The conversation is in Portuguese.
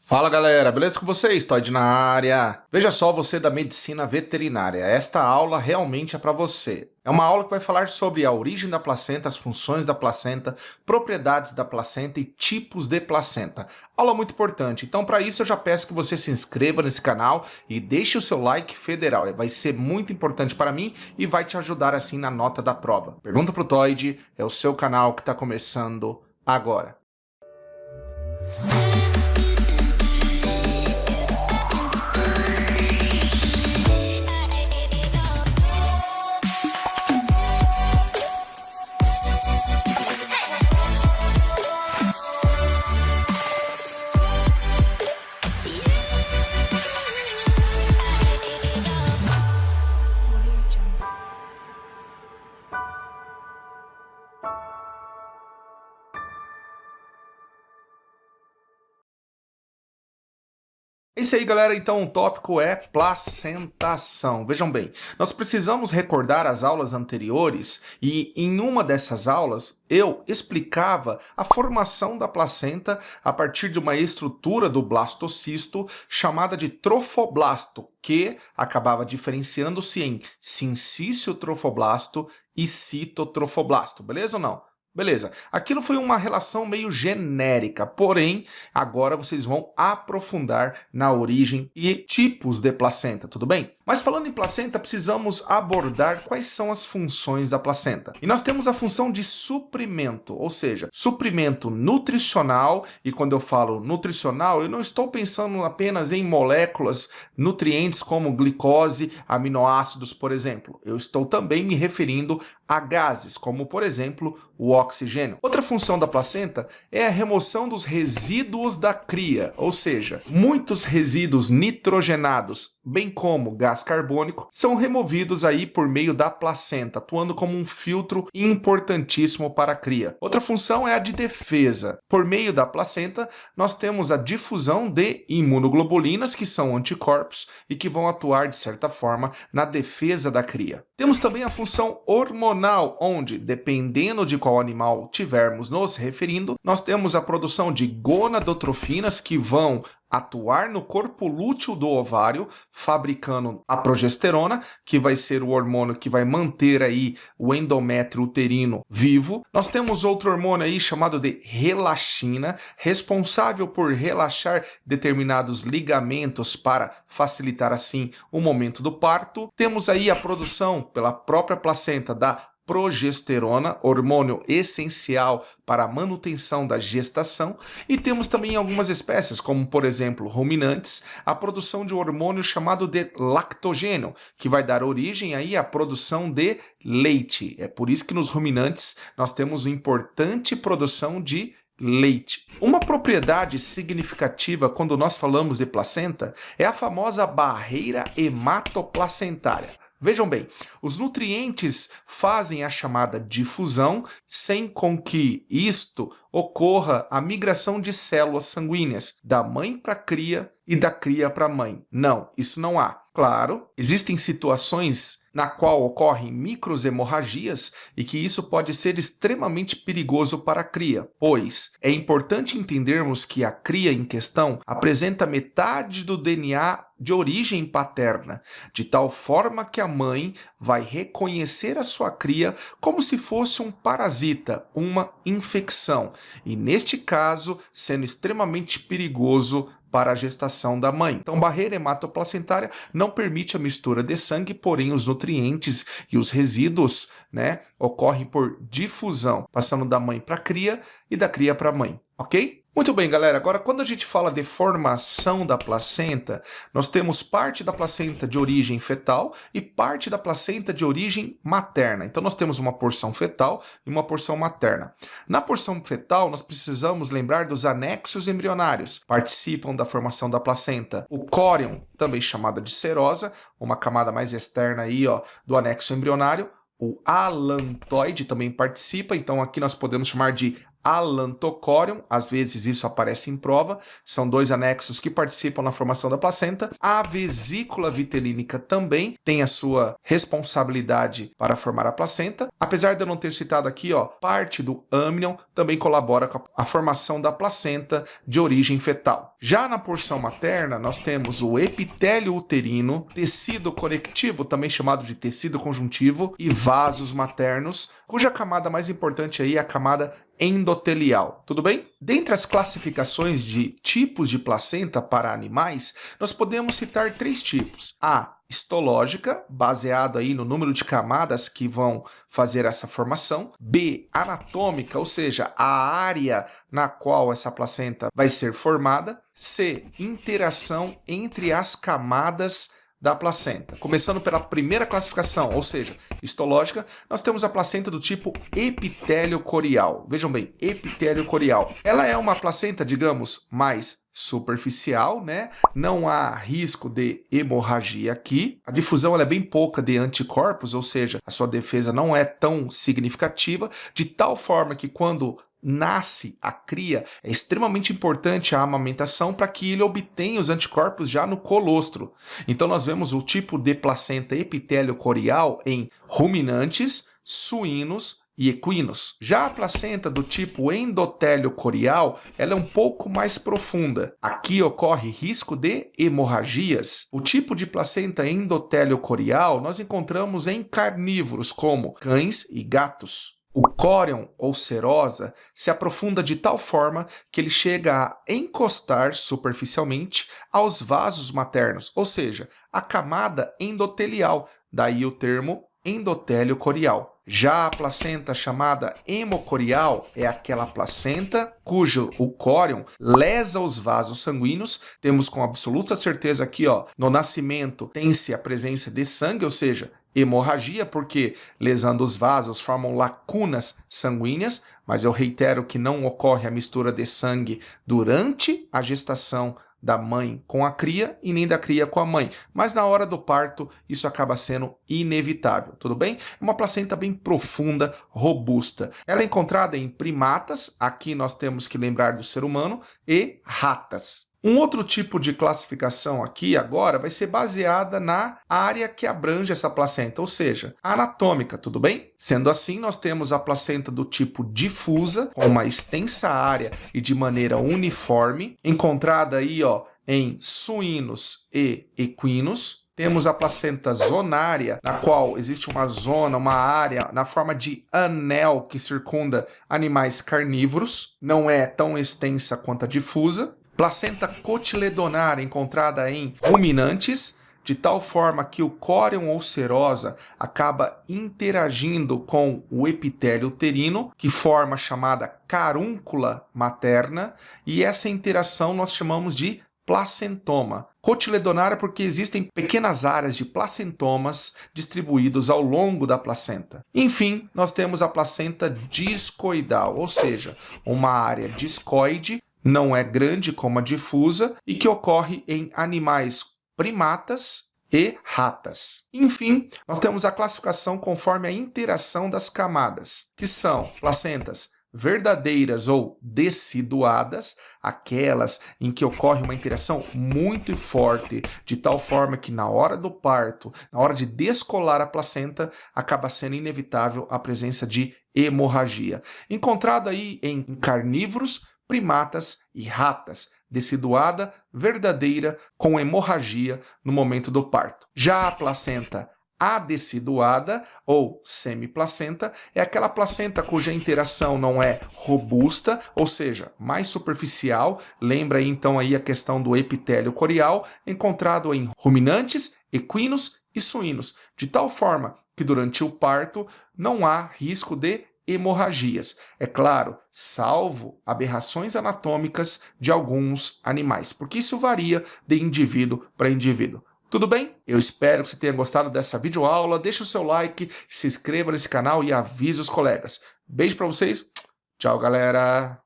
Fala galera, beleza com vocês? Todd na área. Veja só, você da medicina veterinária, esta aula realmente é para você. É uma aula que vai falar sobre a origem da placenta, as funções da placenta, propriedades da placenta e tipos de placenta. Aula muito importante, então para isso eu já peço que você se inscreva nesse canal e deixe o seu like federal. Vai ser muito importante para mim e vai te ajudar assim na nota da prova. Pergunta pro Todd, é o seu canal que está começando agora. É isso aí, galera. Então, o tópico é placentação. Vejam bem, nós precisamos recordar as aulas anteriores e em uma dessas aulas eu explicava a formação da placenta a partir de uma estrutura do blastocisto chamada de trofoblasto, que acabava diferenciando-se em sincício trofoblasto e citotrofoblasto. Beleza ou não? Beleza, aquilo foi uma relação meio genérica, porém, agora vocês vão aprofundar na origem e tipos de placenta, tudo bem? Mas falando em placenta, precisamos abordar quais são as funções da placenta. E nós temos a função de suprimento, ou seja, suprimento nutricional, e quando eu falo nutricional, eu não estou pensando apenas em moléculas, nutrientes como glicose, aminoácidos, por exemplo. Eu estou também me referindo a gases, como por exemplo, o oxigênio. Outra função da placenta é a remoção dos resíduos da cria, ou seja, muitos resíduos nitrogenados, bem como gás carbônico, são removidos aí por meio da placenta, atuando como um filtro importantíssimo para a cria. Outra função é a de defesa. Por meio da placenta, nós temos a difusão de imunoglobulinas, que são anticorpos e que vão atuar, de certa forma, na defesa da cria. Temos também a função hormonal, onde, dependendo de qual animal tivermos nos referindo, nós temos a produção de gonadotrofinas que vão atuar no corpo lúteo do ovário, fabricando a progesterona, que vai ser o hormônio que vai manter aí o endométrio uterino vivo. Nós temos outro hormônio aí chamado de relaxina, responsável por relaxar determinados ligamentos para facilitar assim o momento do parto. Temos aí a produção pela própria placenta da progesterona, hormônio essencial para a manutenção da gestação, e temos também em algumas espécies, como por exemplo ruminantes, a produção de um hormônio chamado de lactogênio, que vai dar origem aí à produção de leite. É por isso que nos ruminantes nós temos uma importante produção de leite. Uma propriedade significativa quando nós falamos de placenta é a famosa barreira hematoplacentária. Vejam bem, os nutrientes fazem a chamada difusão sem com que isto ocorra a migração de células sanguíneas da mãe para a cria e da cria para a mãe. Não, isso não há. Claro, existem situações na qual ocorrem microhemorragias e que isso pode ser extremamente perigoso para a cria, pois é importante entendermos que a cria em questão apresenta metade do DNA de origem paterna, de tal forma que a mãe vai reconhecer a sua cria como se fosse um parasita, uma infecção, e neste caso sendo extremamente perigoso para a gestação da mãe. Então, barreira hematoplacentária não permite a mistura de sangue, porém os nutrientes e os resíduos, ocorrem por difusão, passando da mãe para a cria e da cria para a mãe, ok? Muito bem, galera. Agora, quando a gente fala de formação da placenta, nós temos parte da placenta de origem fetal e parte da placenta de origem materna. Então, nós temos uma porção fetal e uma porção materna. Na porção fetal, nós precisamos lembrar dos anexos embrionários. Participam da formação da placenta o córion, também chamada de serosa, uma camada mais externa aí, do anexo embrionário. O alantoide também participa, então aqui nós podemos chamar de alantocórium, às vezes isso aparece em prova, são 2 anexos que participam na formação da placenta. A vesícula vitelínica também tem a sua responsabilidade para formar a placenta. Apesar de eu não ter citado aqui, parte do amnion também colabora com a formação da placenta de origem fetal. Já na porção materna, nós temos o epitélio uterino, tecido conectivo, também chamado de tecido conjuntivo, e vasos maternos, cuja camada mais importante aí é a camada endotelial, tudo bem? Dentre as classificações de tipos de placenta para animais, nós podemos citar 3 tipos. A histológica, baseado aí no número de camadas que vão fazer essa formação. B, anatômica, ou seja, a área na qual essa placenta vai ser formada. C, interação entre as camadas da placenta. Começando pela primeira classificação, ou seja, histológica, nós temos a placenta do tipo epitélio corial. Vejam bem, epitélio corial. Ela é uma placenta, digamos, mais superficial, né? Não há risco de hemorragia aqui. A difusão ela é bem pouca de anticorpos, ou seja, a sua defesa não é tão significativa, de tal forma que quando nasce a cria, é extremamente importante a amamentação para que ele obtenha os anticorpos já no colostro. Então nós vemos o tipo de placenta epitélio corial em ruminantes, suínos e equinos. Já a placenta do tipo endotélio corial, ela é um pouco mais profunda. Aqui ocorre risco de hemorragias. O tipo de placenta endotélio corial nós encontramos em carnívoros como cães e gatos. O córion ou serosa se aprofunda de tal forma que ele chega a encostar superficialmente aos vasos maternos, ou seja, a camada endotelial, daí o termo endotélio corial. Já a placenta chamada hemocorial é aquela placenta cujo o córion lesa os vasos sanguíneos. Temos com absoluta certeza aqui, no nascimento tem-se a presença de sangue, ou seja, hemorragia, porque lesando os vasos formam lacunas sanguíneas, mas eu reitero que não ocorre a mistura de sangue durante a gestação da mãe com a cria e nem da cria com a mãe, mas na hora do parto isso acaba sendo inevitável, tudo bem? É uma placenta bem profunda, robusta. Ela é encontrada em primatas, aqui nós temos que lembrar do ser humano, e ratas. Um outro tipo de classificação aqui agora vai ser baseada na área que abrange essa placenta, ou seja, anatômica, tudo bem? Sendo assim, nós temos a placenta do tipo difusa, com uma extensa área e de maneira uniforme, encontrada aí em suínos e equinos. Temos a placenta zonária, na qual existe uma zona, uma área na forma de anel que circunda animais carnívoros, não é tão extensa quanto a difusa. Placenta cotiledonar encontrada em ruminantes, de tal forma que o córion ou serosa acaba interagindo com o epitélio uterino, que forma a chamada carúncula materna, e essa interação nós chamamos de placentoma. Cotiledonar é porque existem pequenas áreas de placentomas distribuídos ao longo da placenta. Enfim, nós temos a placenta discoidal, ou seja, uma área discoide, não é grande como a difusa e que ocorre em animais primatas e ratas. Enfim, nós temos a classificação conforme a interação das camadas, que são placentas verdadeiras ou deciduadas, aquelas em que ocorre uma interação muito forte, de tal forma que na hora do parto, na hora de descolar a placenta, acaba sendo inevitável a presença de hemorragia. Encontrado aí em carnívoros, primatas e ratas, deciduada, verdadeira, com hemorragia no momento do parto. Já a placenta adeciduada ou semiplacenta é aquela placenta cuja interação não é robusta, ou seja, mais superficial. Lembra aí, então aí a questão do epitélio corial, encontrado em ruminantes, equinos e suínos, de tal forma que durante o parto não há risco de hemorragias. É claro, salvo aberrações anatômicas de alguns animais, porque isso varia de indivíduo para indivíduo. Tudo bem? Eu espero que você tenha gostado dessa videoaula. Deixe o seu like, se inscreva nesse canal e avise os colegas. Beijo para vocês. Tchau, galera!